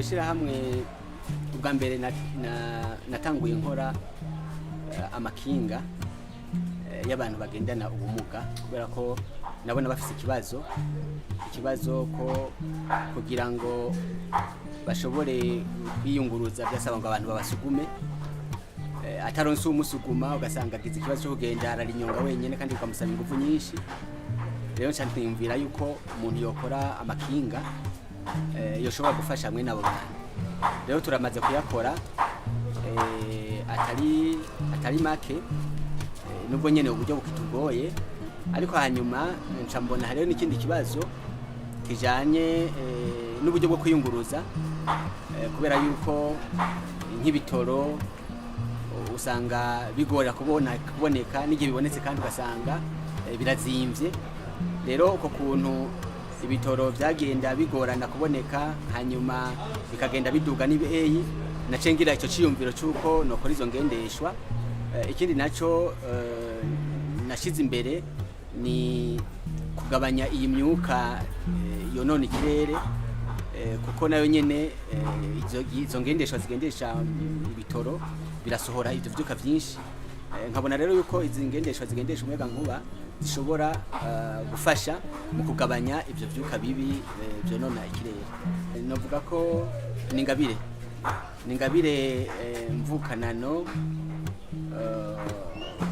iryo shirahamwe ubwa mbere natanguye nkora amakinga y'abantu bagendana ubumuga kubera ko nabona bafise ikibazo ko kugira ngo bashobore kwiyunguruza byasaba ngo abantu babasugume ataronse umusuguma ugasanga agize ikibazo cyo kugenda ararinyonga wenyene kandi ukamusaba ingufu nyinshi. Rero cyane twiyumvira yuko umuntu yokora amakinga yoshobora gufasha hamwe nabo bantu. Rero turamaze kuyakora atari make nubwo nyene uburyo bukitugoye, ariko hanyuma nca mbona hariho n'ikindi kibazo kijanye n'uburyo bwo kwiyunguruza kubera yuko nk'ibitoro usanga bigora kuboneka n'igihe bibonetse kandi ugasanga birazimvye. Rero uko kuntu ibitoro byagenda bigorana kuboneka hanyuma bikagenda biduga n'ibeyi, nacengira icyo ciyumviro cyuko nokora izo ngendeshwa. Ikindi naco nashize imbere ni kugabanya iyi myuka yonona ikirere kuko nayo nyene izo ngendeshwa zigendesha ibitoro birasohora ivyo vyuka vyinshi. Nkabona rero yuko izi ngendeshwa zigendesha umuyaga nkuba zishobora gufasha mu kugabanya ivyo vyuka bibi vyonona ikirere. Novuga ko ni ingabire mvukanano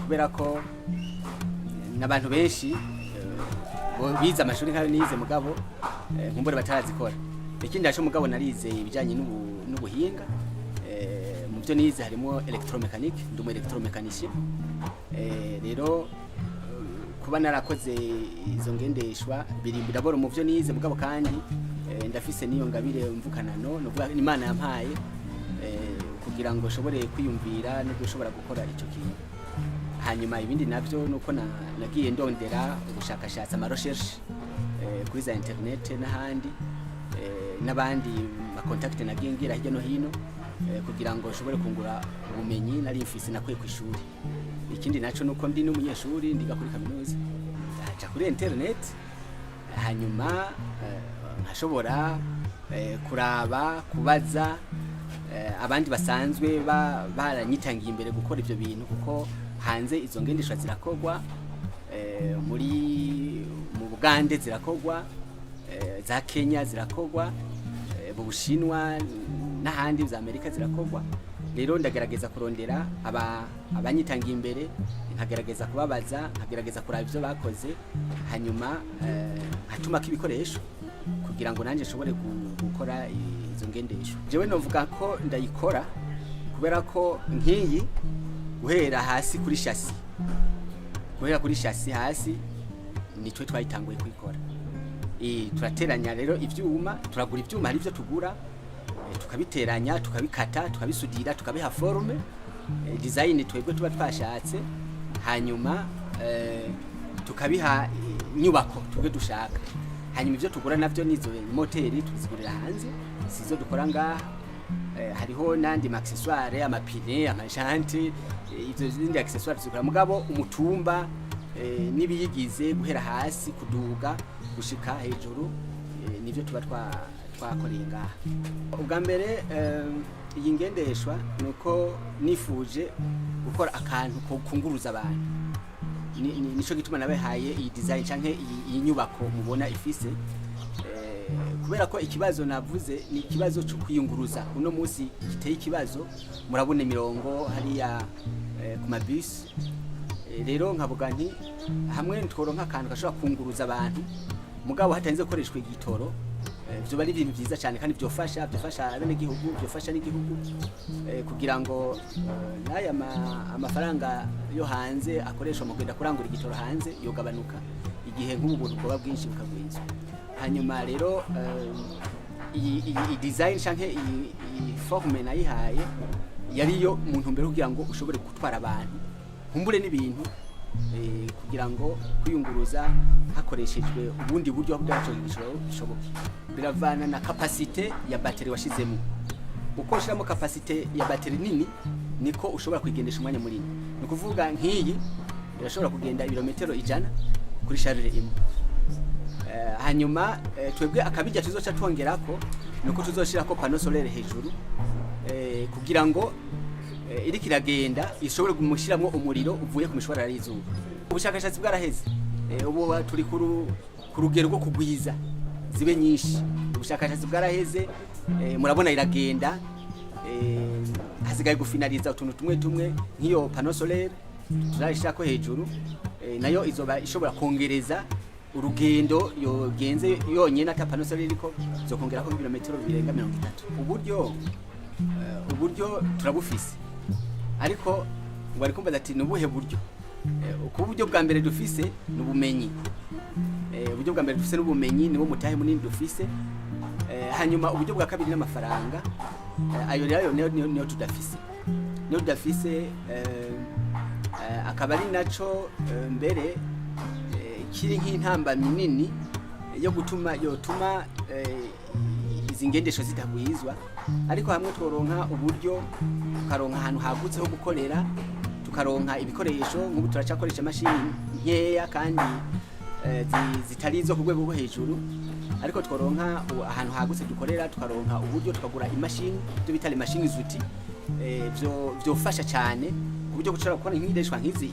kubera ko n'abantu benshi bize amashuri nkayo nize mugabo nkumbure batarazikora. Ikindi naco mugabo narize ibijanye n'ubuhinga mu byo nize harimo electromechanique, ndi mu electromechanicien. Rero kuba narakoze izo ngendeshwa birimbira boro mu byo nize mugabo kandi ndafise niyo ngabire mvukanano novuga Imana yampaye kugira ngo shobore kwiyumvira no gushobora gukora ico kintu. Hanyuma ibindi navyo nuko nagiye ndondera ubushakashatsi ama recherche kuri za internet n'ahandi n'abandi ma contact nagiye ngira hirya no hino kugira ngo shobore kungura ubumenyi nari mfise nakwiye ku ishuri. Ikindi naco nuko ndi n'umunyeshuri ndiga kuri kaminuza aca kuri internet, hanyuma nkashobora kuraba kubaza abandi basanzwe baranyitangiye imbere gukora ivyo bintu kuko hanze izo ngendeshwa zirakogwa mu Bugande zirakogwa, za Kenya zirakogwa, mu Bushinwa n'ahandi za Amerika zirakogwa. Rero ndagerageza kurondera abanyitangiye imbere, nkagerageza kubabaza, nkagerageza kuraba ivyo bakoze, hanyuma nkatuma k'ibikoresho kugira ngo nanje nshobore gukora izo ngendesho. Jewe novuga ko ndayikora kubera ko nkiyi guhera hasi kuri chassis hasi nitwe twayitanguye kuyikora. Turateranya rero ivyuma, turagura ivyuma hari ivyo tugura tukabiteranya, tukabikata, tukabisudira, tukabiha forme design twebwe tuba twashatse, hanyuma tukabiha nyubako twebwe dushaka. Hanyuma ivyo tugura navyo nizo moteri tuzigurira hanze, sizo dukora ngaha. Hariho nandi accessoire, amapine, amajante, ivyo zindi accessoire tuzigura mugabo umutumba nibiyigize guhera hasi kuduga gushika hejuru nivyo tuba twakoreye ngaha. Ubwa mbere iyi ngendeshwa nuko nifuje gukora akantu ko kunguruza abantu. Nico gituma nabahaye iyi design canke iyi nyubako mubona ifise kubera ko ikibazo navuze ni ikibazo cyo kwiyunguruza. Uno munsi giteye ikibazo, murabone mirongo hariya ku mabus. Rero nkavuga nti hamwe tworonka akantu gashobora kunguruza abantu mugabo hatanze gukoreshwa igitoro, byo bari ibintu byiza cyane kandi byofasha abene gihugu, byofasha n'igihugu kugira ngo n'aya amafaranga yo hanze akoreshwa mu kwenda kurangura igitoro hanze yogabanuka igihe nk'ubuntu bwoba bwinshi bukagwizwa. Hanyuma rero iyi design canke iyi forme nayihaye yariyo mu ntumbero kugira ngo ushobore gutwara abantu humbure n'ibintu kugira ngo kwiyunguruza hakoreshejwe ubundi buryo bwacu bishoboka. Biravana na capacité ya batterie washizemo. Uko ushiramo capacité ya batterie nini niko ushobora kwigendesha umwanya munini. Ni kuvuga nk'iyi irashobora kugenda ibirometero 100 kuri charge imwe. Hanyuma twebwe akabijya tuzoca twongerako nuko tuzoshirako pano solaire hejuru kugira ngo iriko iragenda ishobore kumushiramwo umuriro uvuye ku mishwarara y'izuba. Ubushakashatsi bwaraheze, ubu turi ku rugero rwo kugwiza zibe nyinshi. Ubushakashatsi bwaraheze, murabona iragenda, hasigaye gufinaliza utuntu tumwe nk'iyo pano solaire turayishirako hejuru, nayo izoba ishobora kongereza urugendo yogenze yonyene ata pano solaire iriko, zokongerako ibirometero birenga 30. Uburyo turabufise, ariko ngo ari kumbaza ati nubuhe buryo. Ku buryo bwa mbere dufise n'ubumenyi, uburyo bwa mbere dufise n'ubumenyi niwo mutahe munini dufise. Hanyuma uburyo bwa kabiri n'amafaranga, ayo rero niyo tudafise, akaba ari naco mbere kiri nk'intamba minini yotuma izi ngendesho zitagwizwa. Ariko hamwe tworonka uburyo, tukaronka ahantu hagutse ho gukorera, tukaronka ibikoresho, nk'ubu turacakoresha mashini nkeya kandi zitari izo ku rwego rwo hejuru, ariko tworonka ahantu hagutse dukorera, tukaronka uburyo tukagura imashini byo bita mashini zuti, vyofasha cyane ku buryo gushobora gukora nk'indeshwa nk'izi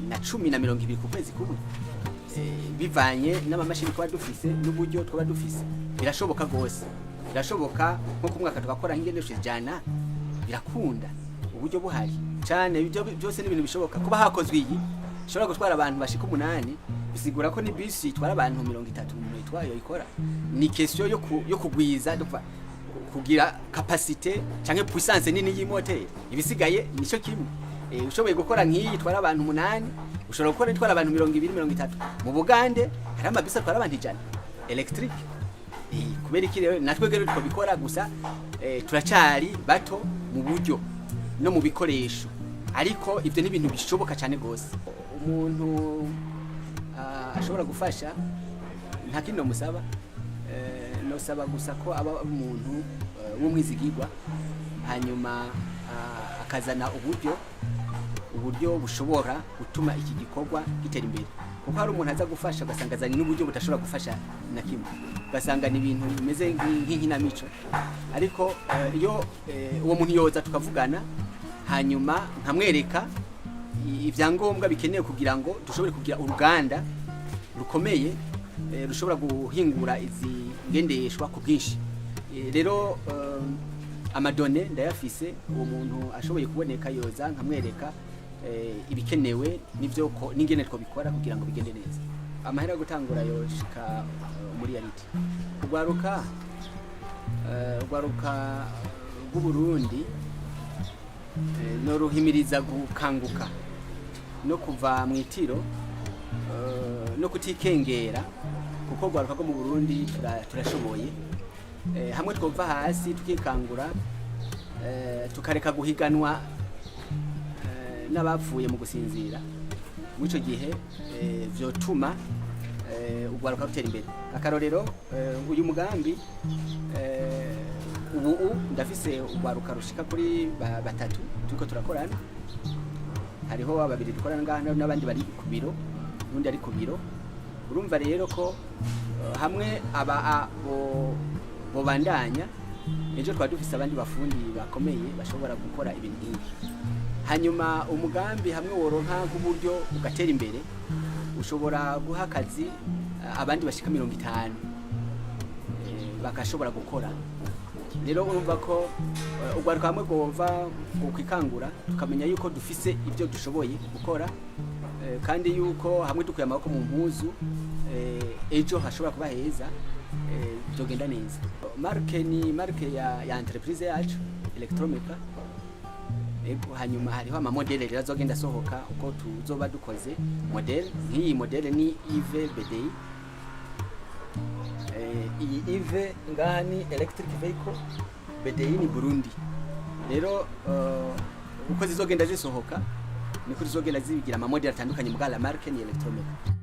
na 10 na 20 ku kwezi kumwe, bivanye n'amamashini twaba dufise n'uburyo twaba dufise. Birashoboka gose, birashoboka nko ku mwaka tugakora nk'ingendesho ijana, birakunda uburyo buhari cyane. Ibyo byose ni ibintu bishoboka. Kuba hakozwe iyi ishobora gutwara abantu bashika 8, bisigura ko ni bisi itwara abantu 30 mu itwayo ikora. Ni question yo kugwiza, kugira capacité canke puissance nini y'imoteri. Ibisigaye nico kimwe. Ushoboye gukora nk'iyi itwara abantu 8, ushobora gukora itwara abantu 20-30. Mu Bugande hari amabisi atwara abantu 100 electric. Kubera iki rero natwe rero twabikora, gusa turacari bato mu buryo no mu bikoresho, ariko ivyo ni ibintu bishoboka cyane gose. Umuntu ashobora gufasha, nta kintu musaba, no saba gusa ko aba umuntu w'umwizigirwa, hanyuma akazana uburyo bushobora gutuma iki gikorwa gitera imbere. Kuko hari umuntu aza gufasha ugasanga azanye n'uburyo budashobora gufasha na kimwe, ugasanga ni ibintu bimeze nk'inkinamico. Ariko iyo uwo muntu yoza tukavugana, hanyuma nkamwereka ivyangombwa bikenewe kugira ngo dushobore kugira uruganda rukomeye rushobora guhingura izi ngendeshwa ku bwinshi. Rero amadone ndayafise, uwo muntu ashoboye kuboneka yoza nkamwereka ibikenewe n'ivyo n'ingene twabikora kugira ngo bigende neza. Amahera gutangura yoshika muri yariti. Ugwaruka rw'u Burundi no ruhimiriza gukanguka no kuva mu itiro no kutikengera, kuko ugwaruka rwo mu Burundi turashoboye. Hamwe twova hasi tukikangura, tukareka guhiganwa n'abapfuye mu gusinzira, mwico gihe vyotuma ugwaruka rutera imbere. Akarorero, uyu mugambi ubu ndafise ugwaruka rushika kuri 3 turiko turakorana. Hariho 2 dukorana ngaha n'abandi bari ku biro, n'undi ari ku biro. Urumva rero ko hamwe bobandanya, ejo twari dufise abandi bafundi bakomeye bashobora gukora ibintu nk'ibi. Hanyuma umugambi hamwe woronka nk'uburyo ugatera imbere, ushobora guha akazi abandi bashika 50 bakashobora gukora. Rero urumva ko ugwaruka hamwe gova kwikangura, tukamenya yuko dufise ibyo dushoboye gukora, kandi yuko hamwe dukuye amaboko mu mpuzu ejo hashobora kuba heza, byogenda neza. Marke ni marke ya entreprise yacu Electromeca. Hanyuma hariho amamodeli rero azogenda sohoka uko tuzoba dukoze model. Nk'iyi model ni EV BDI. Iyi EV ngani electric vehicle, BDI ni Burundi. Rero uko zizogenda zisohoka niko zizogenda zibigira amamodeli atandukanye, mugala marke ni Electromeca.